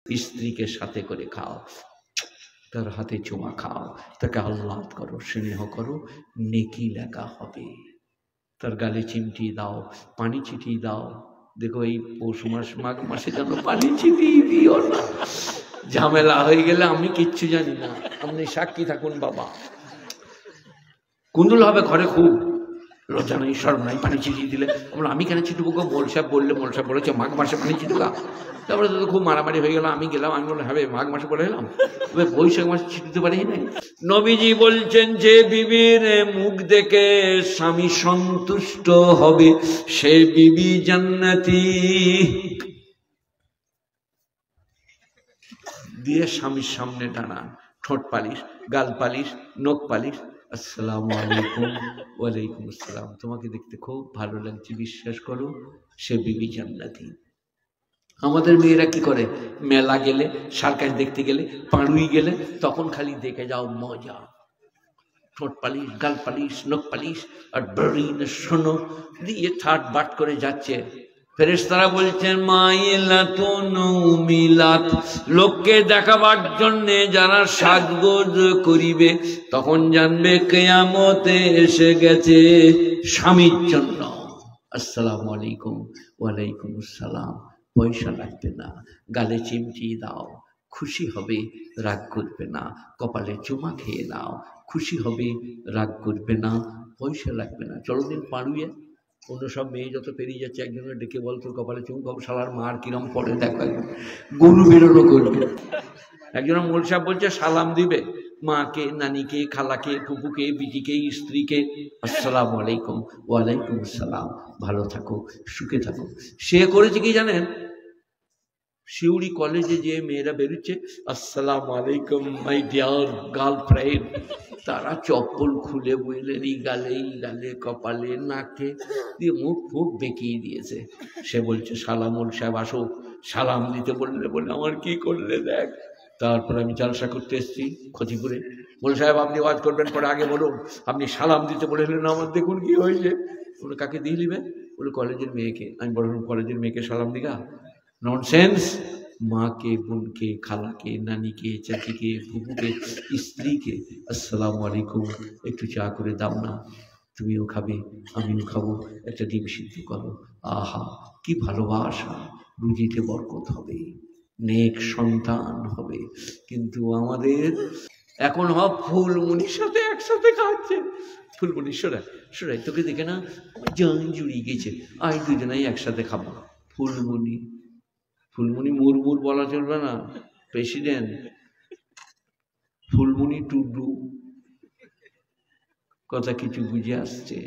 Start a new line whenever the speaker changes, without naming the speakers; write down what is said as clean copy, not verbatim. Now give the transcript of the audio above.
স্ত্রীকে সাথে করে খাও, তার হাতে চুমা খাও, তাকে আহ্লাদ করো, স্নেহ করো, নেকি লেখা হবে। তার গালে চিমটি দাও, পানি ছিটিয়ে দাও। দেখো এই পৌষ মাস মাঘ মাসে যেন পানি ছিটিয়ে দিও না, ঝামেলা হয়ে গেলে আমি কিচ্ছু জানি না, আপনি সাক্ষী থাকুন বাবা। কুন্দুল হবে ঘরে, খুব লজ্জা নাই শরম নাই, পানি ছিটিয়ে দিলে। আমরা আমি কেন ছিটবো গো, মোল সাহেব বললে, মোল সাহেব বলেছে মাঘ মাসে পানি ছিটবা। তারপরে তো খুব মারামারি হয়ে গেল, আমি গেলাম, আমি বললাম হবে মাঘ মাসে বলে এলাম, তবে বৈশাখ মাসে ছিটতে পারি নাই। নবীজি বলছেন যে বিবির মুখ দেখে স্বামী সন্তুষ্ট হবে সে বিবি জান্নাতি। দিয়ে স্বামীর সামনে দাঁড়ান, ঠোঁট পালিশ, গাল পালিশ, নখ পালিশ, আসসালামু আলাইকুম। ওয়ালাইকুম আসসালাম, তোমাকে দেখতে খুব ভালো লাগছে, বিশ্বাস করো সে বিবি জান্নাতি। আমাদের মেয়েরা কি করে, মেলা গেলে, সার্কাস দেখতে গেলে, পাড়ুই গেলে, তখন খালি দেখে যাও মজা, ঠোঁট পালিশ, গাল পালিশ, নখ পালিশ, আর ব্রিন শোনো দিয়ে ঠাট বাট করে যাচ্ছে। ফেরেশতারা বলছেন মাইলাতুন উমিলাত, লোককে দেখাবার জন্য যারা সাজগোজ করিবে তখন জানবে কিয়ামতে এসে গেছে স্বামীর জন্য। আসসালামু আলাইকুম। ওয়ালাইকুম আসসালাম। পয়সা লাগবে না, গালে চিমটি দাও, খুশি হবে, রাগ করবে না, কপালে চুমা খেয়ে নাও, খুশি হবে, রাগ করবে না, পয়সা লাগবে না। চলো দিন পাড়ুয়ে, অন্য সব মেয়ে যত পেরিয়ে যাচ্ছে, একজনের ডেকে বল তোর কপালে চুমু খাবো, শালার মার কিরম পড়ে দেখো, গরু বেরোনো করবে। একজনের মোল সাহেব বলছে সালাম দিবে মাকে, নানিকে, খালাকে, ফুপুকে, বিটিকে, স্ত্রীকে, আসসালামু আলাইকুম। ওয়ালাইকুম আসসালাম, ভালো থাকো, সুখে থাকো। সে করেছে কি জানেন, শিউড়ি কলেজে যে মেয়েরা বেরোচ্ছে, আসসালামু আলাইকুম মাই ডিয়ার গার্লফ্রেন্ড, তারা চপ্পল খুলে বইলেন এই গালে, কপালে, নাকে দিয়ে মুখ ফুক বেঁকিয়ে দিয়েছে। সে বলছে সালামুল সাহেব আসো, সালাম দিতে বললে, বলে আমার কি করলে দেখ। তারপর আমি জালসা করতে এসেছি ক্ষতিপুরে, বলে সাহেব আপনি ওয়াজ করবেন, পরে আগে বলুন, আপনি সালাম দিতে বলেছিলেন, আমার দেখুন কি হয়েছে। বলে কাকে দিয়ে নিবে, বলে কলেজের মেয়েকে। আমি বললাম কলেজের মেয়েকে সালাম দিগা, ননসেন্স। মাকে, বোনকে, খালাকে, নানিকে, চাচিকে, ফুপুকে, স্ত্রীকে আসসালামু আলাইকুম, একটু চা করে দাও না, তুমিও খাবে আমিও খাবো, একটা ডিম সিদ্ধ করো, আহা কি ভালোবাসা, রুজিতে বরকত হবে, নেক সন্তান হবে। কিন্তু আমাদের এখন হব ফুলমনির সাথে একসাথে খাচ্ছে। ফুলমনি সরাই তোকে দেখে না জান জুড়িয়ে গেছে, আই দুজনাই একসাথে খাবো। ফুলমনি মুরমুর বলা চলবে না, প্রেসিডেন্ট ফুলমনি টুডু, কথা কিছু বুঝে আসছে।